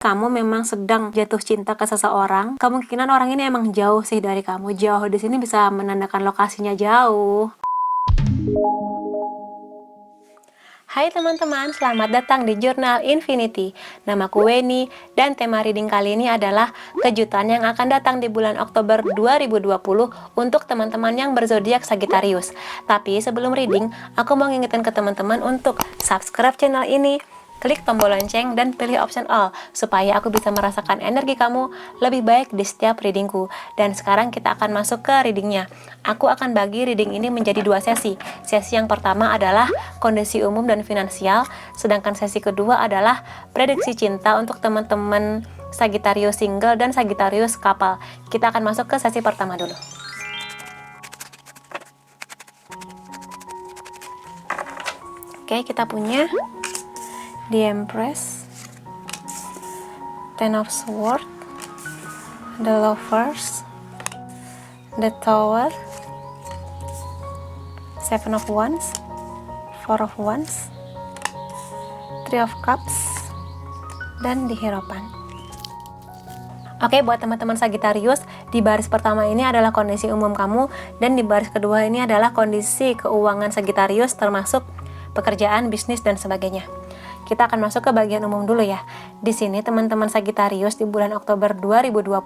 kamu memang sedang jatuh cinta ke seseorang, kemungkinan orang ini emang jauh sih dari kamu. Jauh di sini bisa menandakan lokasinya jauh. Hai teman-teman, selamat datang di Jurnal Infinity. Namaku Weni dan tema reading kali ini adalah kejutan yang akan datang di bulan Oktober 2020 untuk teman-teman yang berzodiak Sagittarius. Tapi sebelum reading, aku mau ngingetin ke teman-teman untuk subscribe channel ini, klik tombol lonceng dan pilih option all supaya aku bisa merasakan energi kamu lebih baik di setiap readingku. Dan sekarang kita akan masuk ke readingnya. Aku akan bagi reading ini menjadi 2 sesi. Sesi yang pertama adalah kondisi umum dan finansial, sedangkan sesi kedua adalah prediksi cinta untuk teman-teman Sagittarius single dan Sagittarius couple. Kita akan masuk ke sesi pertama dulu. Oke, kita punya The Empress, Ten of Swords, The Lovers, The Tower, Seven of Wands, Four of Wands, Three of Cups, dan The Hierophant. Oke, buat teman-teman Sagittarius, di baris pertama ini adalah kondisi umum kamu, dan di baris kedua ini adalah kondisi keuangan Sagittarius termasuk pekerjaan, bisnis, dan sebagainya. Kita akan masuk ke bagian umum dulu ya. Di sini teman-teman Sagittarius di bulan Oktober 2020,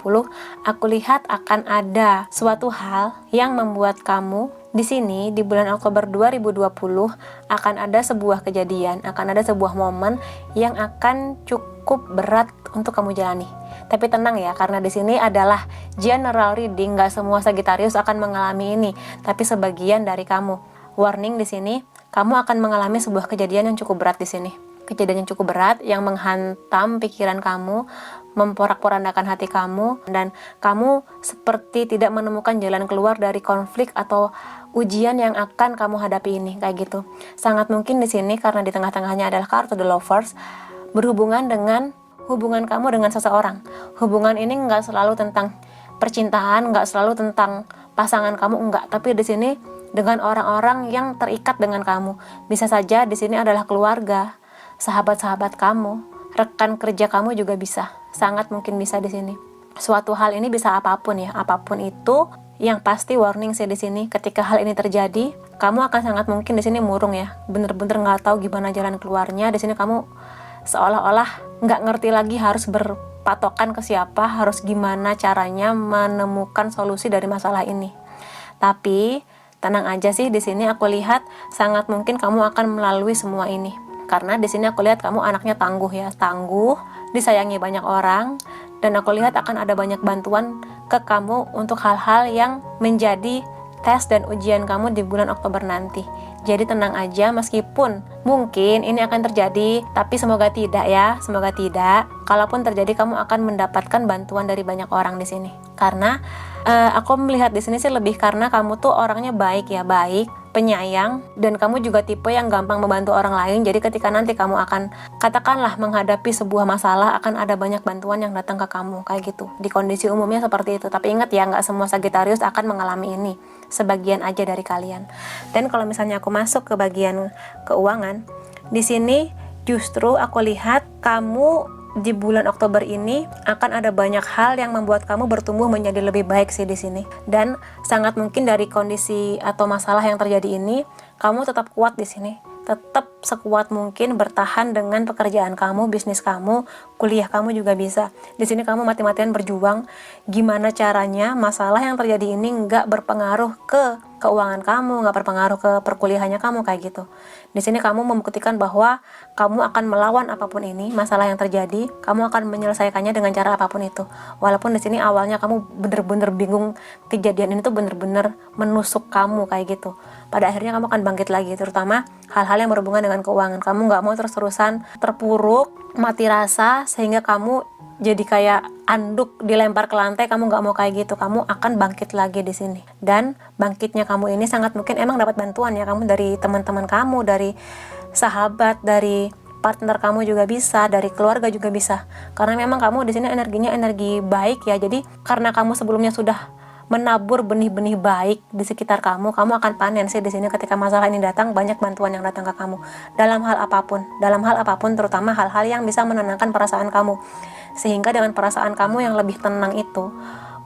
aku lihat akan ada suatu hal yang membuat kamu di sini di bulan Oktober 2020 akan ada sebuah kejadian, akan ada sebuah momen yang akan cukup berat untuk kamu jalani. Tapi tenang ya, karena di sini adalah general reading, nggak semua Sagittarius akan mengalami ini, tapi sebagian dari kamu. Warning di sini, kamu akan mengalami sebuah kejadian yang cukup berat di sini. Kejadian yang cukup berat yang menghantam pikiran kamu, memporak-porandakan hati kamu, dan kamu seperti tidak menemukan jalan keluar dari konflik atau ujian yang akan kamu hadapi ini, kayak gitu. Sangat mungkin di sini karena di tengah-tengahnya adalah kartu The Lovers, berhubungan dengan hubungan kamu dengan seseorang. Hubungan ini nggak selalu tentang percintaan, nggak selalu tentang pasangan kamu, enggak. Tapi di sini dengan orang-orang yang terikat dengan kamu. Bisa saja di sini adalah keluarga, sahabat-sahabat kamu, rekan kerja kamu juga bisa. Sangat mungkin bisa di sini. Suatu hal ini bisa apapun ya, apapun itu. Yang pasti warning sih di sini, ketika hal ini terjadi, kamu akan sangat mungkin di sini murung ya. Bener-bener nggak tahu gimana jalan keluarnya. Di sini kamu seolah-olah nggak ngerti lagi harus berpatokan ke siapa, harus gimana caranya menemukan solusi dari masalah ini. Tapi tenang aja sih, di sini aku lihat sangat mungkin kamu akan melalui semua ini. Karena di sini aku lihat kamu anaknya tangguh ya, tangguh, disayangi banyak orang, dan aku lihat akan ada banyak bantuan ke kamu untuk hal-hal yang menjadi tes dan ujian kamu di bulan Oktober nanti. Jadi tenang aja, meskipun mungkin ini akan terjadi, tapi semoga tidak ya, semoga tidak. Kalaupun terjadi, kamu akan mendapatkan bantuan dari banyak orang di sini. Karena aku melihat di sini sih lebih karena kamu tuh orangnya baik ya, baik, penyayang, dan kamu juga tipe yang gampang membantu orang lain. Jadi ketika nanti kamu akan katakanlah menghadapi sebuah masalah, akan ada banyak bantuan yang datang ke kamu, kayak gitu. Di kondisi umumnya seperti itu. Tapi ingat ya, nggak semua Sagittarius akan mengalami ini. Sebagian aja dari kalian. Dan kalau misalnya aku masuk ke bagian keuangan, di sini justru aku lihat kamu di bulan Oktober ini akan ada banyak hal yang membuat kamu bertumbuh menjadi lebih baik sih di sini. Dan sangat mungkin dari kondisi atau masalah yang terjadi ini, kamu tetap kuat di sini. Tetap sekuat mungkin bertahan dengan pekerjaan kamu, bisnis kamu, kuliah kamu juga bisa. Di sini kamu mati-matian berjuang gimana caranya masalah yang terjadi ini nggak berpengaruh ke keuangan kamu, nggak berpengaruh ke perkuliahannya kamu, kayak gitu. Di sini kamu membuktikan bahwa kamu akan melawan apapun ini, masalah yang terjadi, kamu akan menyelesaikannya dengan cara apapun itu. Walaupun di sini awalnya kamu bener-bener bingung, kejadian ini tuh bener-bener menusuk kamu kayak gitu. Pada akhirnya kamu akan bangkit lagi, terutama hal-hal yang berhubungan dengan keuangan. Kamu nggak mau terus-terusan terpuruk, mati rasa, sehingga kamu jadi kayak anduk dilempar ke lantai. Kamu nggak mau kayak gitu. Kamu akan bangkit lagi di sini. Dan bangkitnya kamu ini sangat mungkin emang dapat bantuan ya. Kamu dari teman-teman kamu, dari sahabat, dari partner kamu juga bisa, dari keluarga juga bisa. Karena memang kamu di sini energinya energi baik ya. Jadi karena kamu sebelumnya sudah menabur benih-benih baik di sekitar kamu, kamu akan panen sih di sini. Ketika masalah ini datang, banyak bantuan yang datang ke kamu dalam hal apapun, terutama hal-hal yang bisa menenangkan perasaan kamu. Sehingga dengan perasaan kamu yang lebih tenang itu,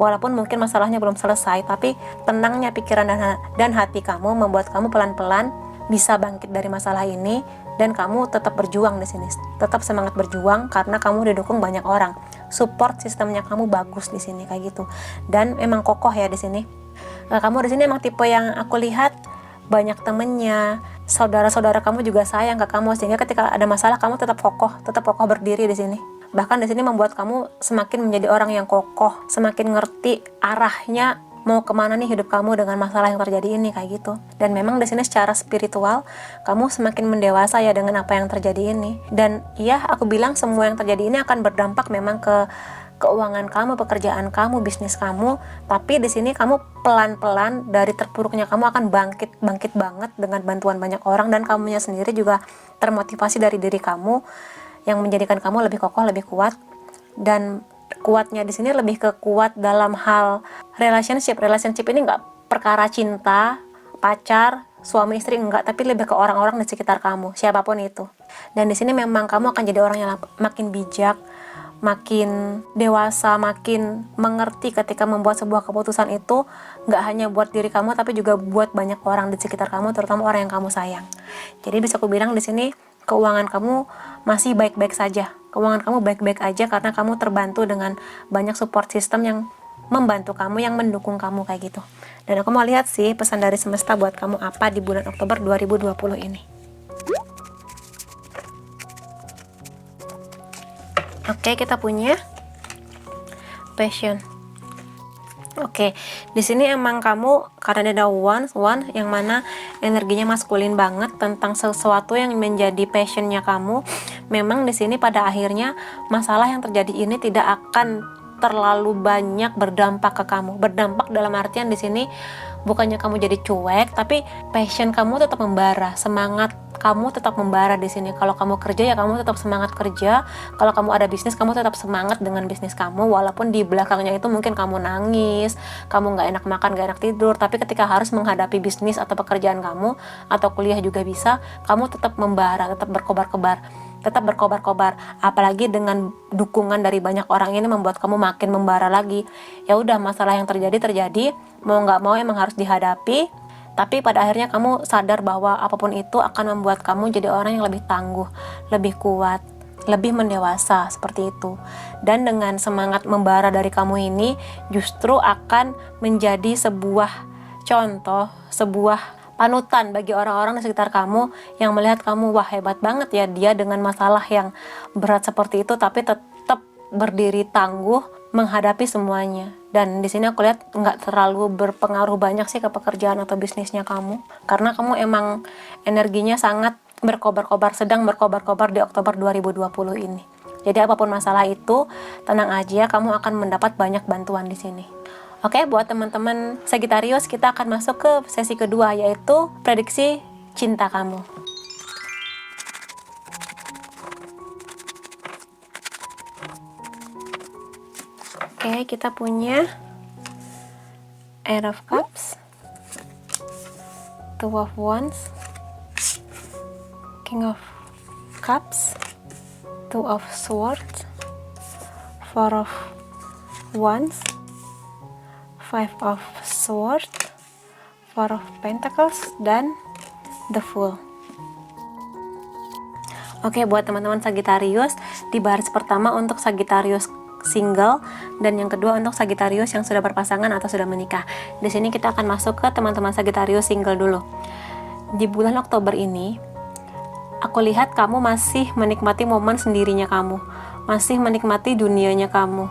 walaupun mungkin masalahnya belum selesai, tapi tenangnya pikiran dan hati kamu membuat kamu pelan-pelan bisa bangkit dari masalah ini, dan kamu tetap berjuang di sini, tetap semangat berjuang karena kamu didukung banyak orang, support sistemnya kamu bagus di sini kayak gitu, dan emang kokoh ya di sini. Kamu di sini emang tipe yang aku lihat banyak temennya, saudara-saudara kamu juga sayang ke kamu, sehingga ketika ada masalah kamu tetap kokoh berdiri di sini. Bahkan di sini membuat kamu semakin menjadi orang yang kokoh, semakin ngerti arahnya mau kemana nih hidup kamu dengan masalah yang terjadi ini kayak gitu. Dan memang di sini secara spiritual kamu semakin mendewasa ya dengan apa yang terjadi ini. Dan iya, aku bilang semua yang terjadi ini akan berdampak memang ke keuangan kamu, pekerjaan kamu, bisnis kamu. Tapi di sini kamu pelan-pelan dari terpuruknya kamu akan bangkit banget dengan bantuan banyak orang, dan kamunya sendiri juga termotivasi dari diri kamu yang menjadikan kamu lebih kokoh, lebih kuat. Dan kuatnya di sini lebih ke kuat dalam hal relationship ini nggak perkara cinta, pacar, suami istri, enggak, tapi lebih ke orang-orang di sekitar kamu, siapapun itu. Dan di sini memang kamu akan jadi orang yang makin bijak, makin dewasa, makin mengerti ketika membuat sebuah keputusan itu, nggak hanya buat diri kamu tapi juga buat banyak orang di sekitar kamu, terutama orang yang kamu sayang. Jadi bisa aku bilang di sini keuangan kamu masih baik-baik saja. Keuangan kamu baik-baik aja karena kamu terbantu dengan banyak support system yang membantu kamu, yang mendukung kamu kayak gitu. Dan aku mau lihat sih pesan dari semesta buat kamu apa di bulan Oktober 2020 ini. Oke, kita punya passion. Oke, di sini emang kamu karena ada one yang mana energinya maskulin banget tentang sesuatu yang menjadi passionnya kamu. Memang di sini pada akhirnya masalah yang terjadi ini tidak akan terlalu banyak berdampak ke kamu. Berdampak dalam artian di sini bukannya kamu jadi cuek, tapi passion kamu tetap membara, semangat kamu tetap membara di sini. Kalau kamu kerja ya kamu tetap semangat kerja. Kalau kamu ada bisnis, kamu tetap semangat dengan bisnis kamu, walaupun di belakangnya itu mungkin kamu nangis, kamu nggak enak makan, nggak enak tidur. Tapi ketika harus menghadapi bisnis atau pekerjaan kamu atau kuliah juga bisa, kamu tetap membara, tetap berkobar-kobar. Apalagi dengan dukungan dari banyak orang ini membuat kamu makin membara lagi. Ya udah, masalah yang terjadi, mau nggak mau emang harus dihadapi. Tapi pada akhirnya kamu sadar bahwa apapun itu akan membuat kamu jadi orang yang lebih tangguh, lebih kuat, lebih mendewasa, seperti itu. Dan dengan semangat membara dari kamu ini justru akan menjadi sebuah contoh, sebuah panutan bagi orang-orang di sekitar kamu yang melihat kamu, wah hebat banget ya dia dengan masalah yang berat seperti itu tapi tetap berdiri tangguh menghadapi semuanya. Dan di sini aku lihat nggak terlalu berpengaruh banyak sih ke pekerjaan atau bisnisnya kamu, karena kamu emang energinya sangat sedang berkobar-kobar di Oktober 2020 ini. Jadi apapun masalah itu, tenang aja, kamu akan mendapat banyak bantuan di sini. Oke, buat teman-teman Sagittarius, kita akan masuk ke sesi kedua, yaitu prediksi cinta kamu. Oke, kita punya Eight of Cups, Two of Wands, King of Cups, Two of Swords, Four of Wands, Five of Swords, Four of Pentacles, dan The Fool. Oke, buat teman-teman Sagittarius, di baris pertama untuk Sagittarius single, dan yang kedua untuk Sagittarius yang sudah berpasangan atau sudah menikah. Di sini kita akan masuk ke teman-teman Sagittarius single dulu. Di bulan Oktober ini, aku lihat kamu masih menikmati momen sendirinya kamu, masih menikmati dunianya kamu.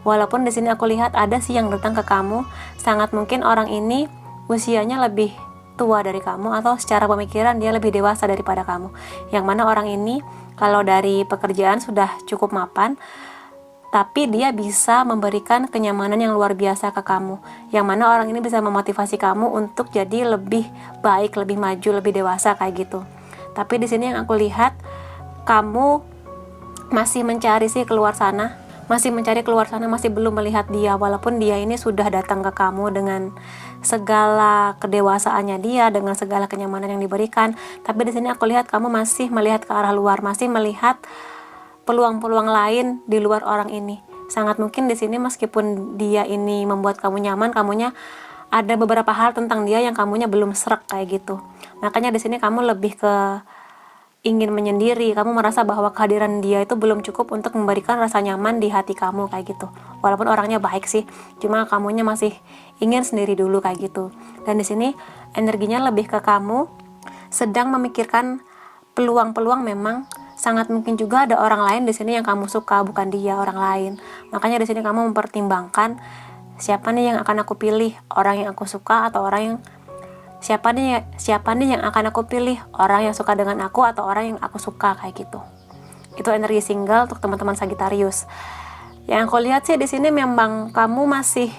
Walaupun di sini aku lihat ada sih yang datang ke kamu, sangat mungkin orang ini usianya lebih tua dari kamu atau secara pemikiran dia lebih dewasa daripada kamu. Yang mana orang ini kalau dari pekerjaan sudah cukup mapan, tapi dia bisa memberikan kenyamanan yang luar biasa ke kamu, yang mana orang ini bisa memotivasi kamu untuk jadi lebih baik, lebih maju, lebih dewasa kayak gitu. Tapi di sini yang aku lihat, kamu masih mencari sih keluar sana, masih belum melihat dia, walaupun dia ini sudah datang ke kamu dengan segala kedewasaannya dia, dengan segala kenyamanan yang diberikan. Tapi di sini aku lihat kamu masih melihat ke arah luar, masih melihat peluang-peluang lain di luar orang ini. Sangat mungkin di sini meskipun dia ini membuat kamu nyaman, kamunya ada beberapa hal tentang dia yang kamunya belum srek kayak gitu. Makanya di sini kamu lebih ke ingin menyendiri, kamu merasa bahwa kehadiran dia itu belum cukup untuk memberikan rasa nyaman di hati kamu kayak gitu. Walaupun orangnya baik sih, cuma kamunya masih ingin sendiri dulu kayak gitu. Dan di sini energinya lebih ke kamu sedang memikirkan peluang-peluang. Memang sangat mungkin juga ada orang lain di sini yang kamu suka, bukan dia, orang lain. Makanya di sini kamu mempertimbangkan siapa nih yang akan aku pilih, orang yang aku suka atau orang yang siapa nih yang akan aku pilih, orang yang suka dengan aku atau orang yang aku suka kayak gitu. Itu energi single untuk teman-teman Sagittarius. Yang aku lihat sih di sini memang kamu masih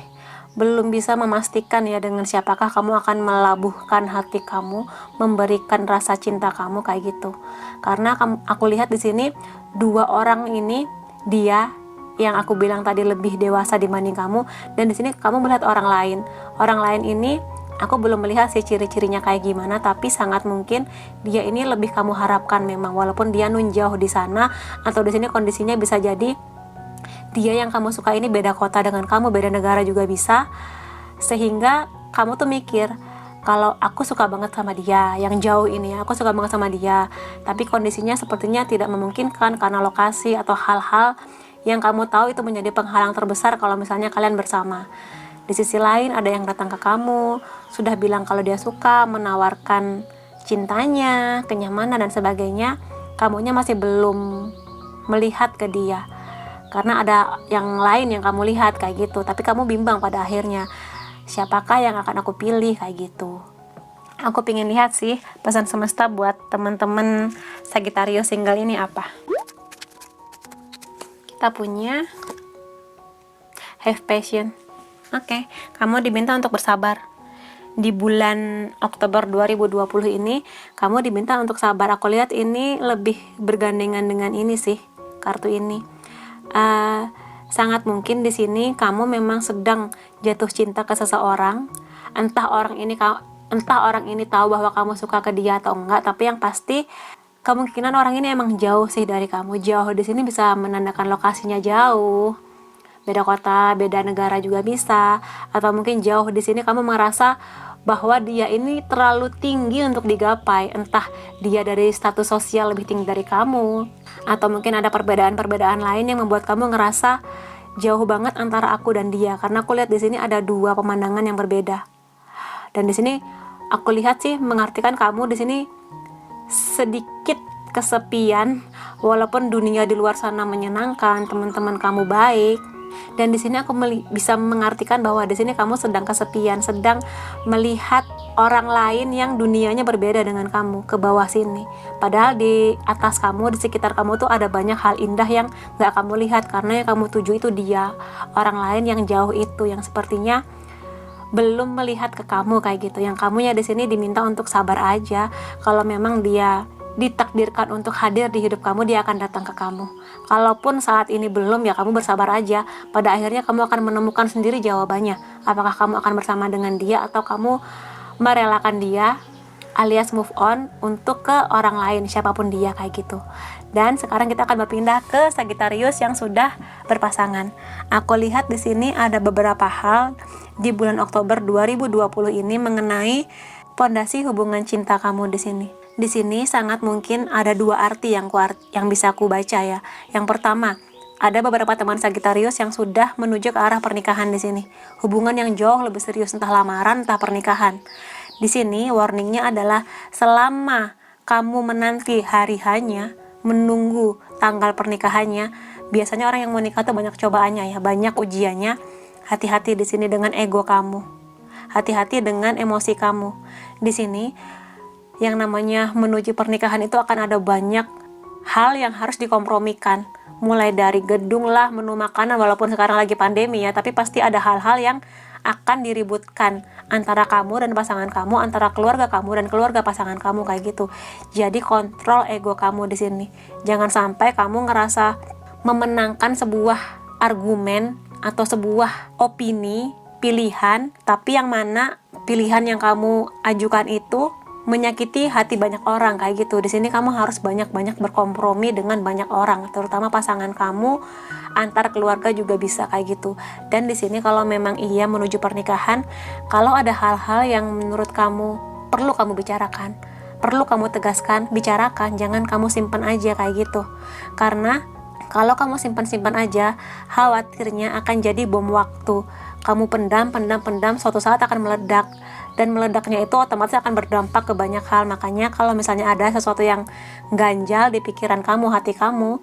belum bisa memastikan ya dengan siapakah kamu akan melabuhkan hati kamu, memberikan rasa cinta kamu kayak gitu. Karena aku lihat di sini dua orang ini, dia yang aku bilang tadi lebih dewasa dibanding kamu, dan di sini kamu melihat orang lain. Orang lain ini aku belum melihat sih ciri-cirinya kayak gimana, tapi sangat mungkin dia ini lebih kamu harapkan memang, walaupun dia nun jauh di sana, atau di sini kondisinya bisa jadi dia yang kamu suka ini beda kota dengan kamu, beda negara juga bisa. Sehingga kamu tuh mikir, kalau aku suka banget sama dia, yang jauh ini aku suka banget sama dia, tapi kondisinya sepertinya tidak memungkinkan karena lokasi atau hal-hal yang kamu tahu itu menjadi penghalang terbesar kalau misalnya kalian bersama. Di sisi lain ada yang datang ke kamu, sudah bilang kalau dia suka, menawarkan cintanya, kenyamanan dan sebagainya. Kamunya masih belum melihat ke dia karena ada yang lain yang kamu lihat kayak gitu. Tapi kamu bimbang pada akhirnya, siapakah yang akan aku pilih kayak gitu. Aku pengen lihat sih pesan semesta buat teman-teman Sagittarius single ini apa. Kita punya have passion. Oke, kamu diminta untuk bersabar. Di bulan Oktober 2020 ini, kamu diminta untuk sabar. Aku lihat ini lebih bergandengan dengan ini sih, kartu ini. Sangat mungkin di sini kamu memang sedang jatuh cinta ke seseorang. Entah orang ini tahu bahwa kamu suka ke dia atau enggak, tapi yang pasti kemungkinan orang ini emang jauh sih dari kamu. Jauh di sini bisa menandakan lokasinya jauh, beda kota, beda negara juga bisa, atau mungkin jauh di sini kamu merasa bahwa dia ini terlalu tinggi untuk digapai. Entah dia dari status sosial lebih tinggi dari kamu, atau mungkin ada perbedaan-perbedaan lain yang membuat kamu ngerasa jauh banget antara aku dan dia. Karena aku lihat di sini ada dua pemandangan yang berbeda. Dan di sini aku lihat sih mengartikan kamu di sini sedikit kesepian, walaupun dunia di luar sana menyenangkan, teman-teman kamu baik. Dan di sini aku bisa mengartikan bahwa di sini kamu sedang kesepian, sedang melihat orang lain yang dunianya berbeda dengan kamu ke bawah sini. Padahal di atas kamu, di sekitar kamu tuh ada banyak hal indah yang gak kamu lihat, karena yang kamu tuju itu dia, orang lain yang jauh itu, yang sepertinya belum melihat ke kamu kayak gitu. Yang kamunya di sini diminta untuk sabar aja. Kalau memang dia ditakdirkan untuk hadir di hidup kamu, dia akan datang ke kamu. Kalaupun saat ini belum, ya kamu bersabar aja. Pada akhirnya kamu akan menemukan sendiri jawabannya. Apakah kamu akan bersama dengan dia atau kamu merelakan dia, alias move on untuk ke orang lain, siapapun dia kayak gitu. Dan sekarang kita akan berpindah ke Sagittarius yang sudah berpasangan. Aku lihat di sini ada beberapa hal di bulan Oktober 2020 ini mengenai fondasi hubungan cinta kamu di sini. Di sini sangat mungkin ada dua arti yang bisa aku baca ya. Yang pertama, ada beberapa teman Sagittarius yang sudah menuju ke arah pernikahan di sini. Hubungan yang jauh lebih serius, entah lamaran, entah pernikahan. Di sini warningnya adalah selama kamu menanti hari hanya, menunggu tanggal pernikahannya, biasanya orang yang mau nikah tuh banyak cobaannya ya, banyak ujiannya. Hati-hati di sini dengan ego kamu. Hati-hati dengan emosi kamu. Di sini yang namanya menuju pernikahan itu akan ada banyak hal yang harus dikompromikan. Mulai dari gedung lah, menu makanan, walaupun sekarang lagi pandemi ya, tapi pasti ada hal-hal yang akan diributkan antara kamu dan pasangan kamu, antara keluarga kamu dan keluarga pasangan kamu kayak gitu. Jadi kontrol ego kamu di sini. Jangan sampai kamu ngerasa memenangkan sebuah argumen atau sebuah opini, pilihan, tapi yang mana pilihan yang kamu ajukan itu menyakiti hati banyak orang kayak gitu. Di sini kamu harus banyak-banyak berkompromi dengan banyak orang, terutama pasangan kamu, antar keluarga juga bisa kayak gitu. Dan di sini kalau memang iya menuju pernikahan, kalau ada hal-hal yang menurut kamu perlu kamu bicarakan, perlu kamu tegaskan, bicarakan, jangan kamu simpan aja kayak gitu. Karena kalau kamu simpan-simpan aja, khawatirnya akan jadi bom waktu. Kamu pendam, suatu saat akan meledak. Dan meledaknya itu otomatis akan berdampak ke banyak hal. Makanya kalau misalnya ada sesuatu yang ganjal di pikiran kamu, hati kamu,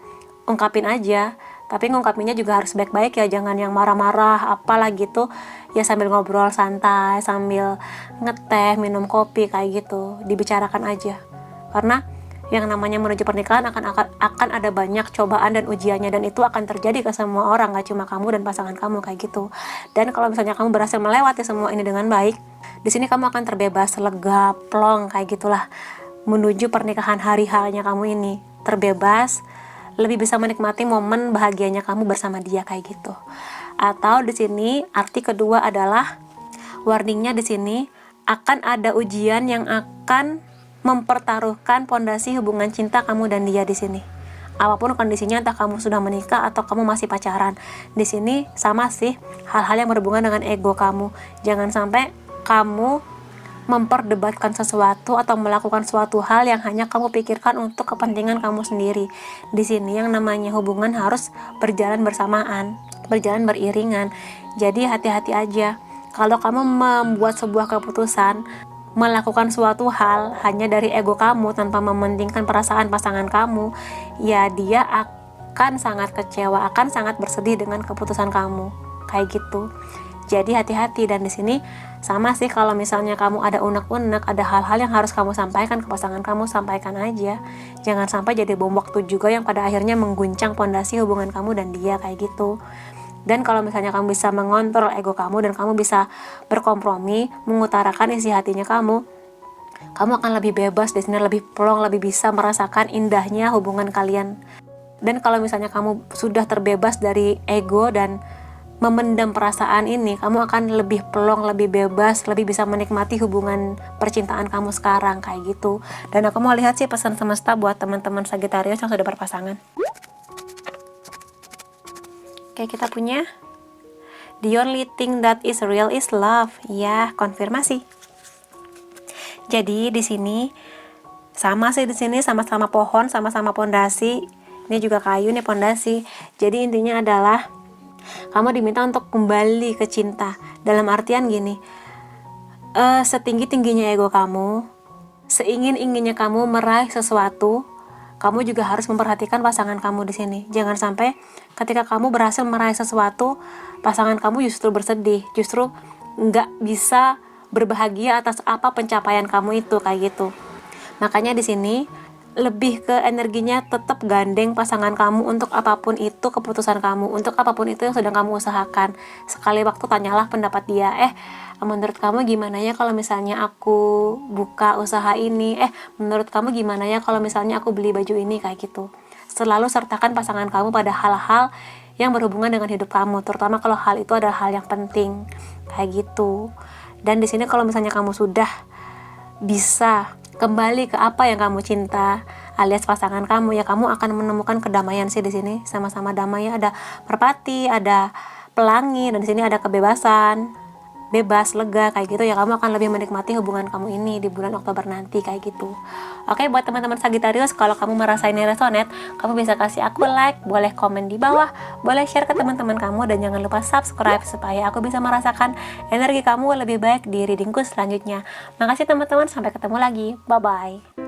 ungkapin aja. Tapi ngungkapinnya juga harus baik-baik ya, jangan yang marah-marah apalah gitu. Ya sambil ngobrol santai, sambil ngeteh, minum kopi kayak gitu. Dibicarakan aja. Karena yang namanya menuju pernikahan akan ada banyak cobaan dan ujiannya, dan itu akan terjadi ke semua orang, gak cuma kamu dan pasangan kamu kayak gitu. Dan kalau misalnya kamu berhasil melewati semua ini dengan baik, di sini kamu akan terbebas, lega, plong kayak gitulah, menuju pernikahan hari H-nya kamu ini, terbebas, lebih bisa menikmati momen bahagianya kamu bersama dia kayak gitu. Atau di sini arti kedua adalah warningnya, di sini akan ada ujian yang akan mempertaruhkan pondasi hubungan cinta kamu dan dia di sini. Apapun kondisinya, entah kamu sudah menikah atau kamu masih pacaran, di sini sama sih, hal-hal yang berhubungan dengan ego kamu. Jangan sampai kamu memperdebatkan sesuatu atau melakukan suatu hal yang hanya kamu pikirkan untuk kepentingan kamu sendiri. Di sini yang namanya hubungan harus berjalan bersamaan, berjalan beriringan. Jadi hati-hati aja. Kalau kamu membuat sebuah keputusan, melakukan suatu hal hanya dari ego kamu tanpa mementingkan perasaan pasangan kamu, ya dia akan sangat kecewa, akan sangat bersedih dengan keputusan kamu. Kayak gitu. Jadi hati-hati. Dan di sini sama sih, kalau misalnya kamu ada unek-unek, ada hal-hal yang harus kamu sampaikan ke pasangan kamu, sampaikan aja. Jangan sampai jadi bom waktu juga yang pada akhirnya mengguncang pondasi hubungan kamu dan dia kayak gitu. Dan kalau misalnya kamu bisa mengontrol ego kamu dan kamu bisa berkompromi, mengutarakan isi hatinya kamu akan lebih bebas di sini, lebih plong, lebih bisa merasakan indahnya hubungan kalian. Dan kalau misalnya kamu sudah terbebas dari ego dan memendam perasaan ini, kamu akan lebih plong, lebih bebas, lebih bisa menikmati hubungan percintaan kamu sekarang kayak gitu. Dan aku mau lihat sih pesan semesta buat teman-teman Sagittarius yang sudah berpasangan. Oke, kita punya the only thing that is real is love. Ya, konfirmasi. Jadi di sini sama sih, di sini sama-sama pohon, sama-sama pondasi. Ini juga kayu nih pondasi. Jadi intinya adalah kamu diminta untuk kembali ke cinta. Dalam artian gini, setinggi-tingginya ego kamu, seingin-inginnya kamu meraih sesuatu, kamu juga harus memperhatikan pasangan kamu di sini. Jangan sampai ketika kamu berhasil meraih sesuatu, pasangan kamu justru bersedih, justru nggak bisa berbahagia atas apa pencapaian kamu itu kayak gitu. Makanya di sini lebih ke energinya tetap gandeng pasangan kamu untuk apapun itu keputusan kamu, untuk apapun itu yang sedang kamu usahakan. Sekali waktu tanyalah pendapat dia, menurut kamu gimana ya kalau misalnya aku buka usaha ini, menurut kamu gimana ya kalau misalnya aku beli baju ini, kayak gitu. Selalu sertakan pasangan kamu pada hal-hal yang berhubungan dengan hidup kamu, terutama kalau hal itu adalah hal yang penting, kayak gitu. Dan di sini kalau misalnya kamu sudah bisa kembali ke apa yang kamu cinta alias pasangan kamu, ya kamu akan menemukan kedamaian sih di sini. Sama-sama damai ya, ada merpati, ada pelangi, dan di sini ada kebebasan, bebas, lega kayak gitu ya. Kamu akan lebih menikmati hubungan kamu ini di bulan Oktober nanti kayak gitu. Oke, buat teman-teman Sagittarius, kalau kamu merasa ini resonate, kamu bisa kasih aku like, boleh komen di bawah, boleh share ke teman-teman kamu, dan jangan lupa subscribe supaya aku bisa merasakan energi kamu lebih baik di readingku selanjutnya. Makasih teman-teman, sampai ketemu lagi. Bye bye.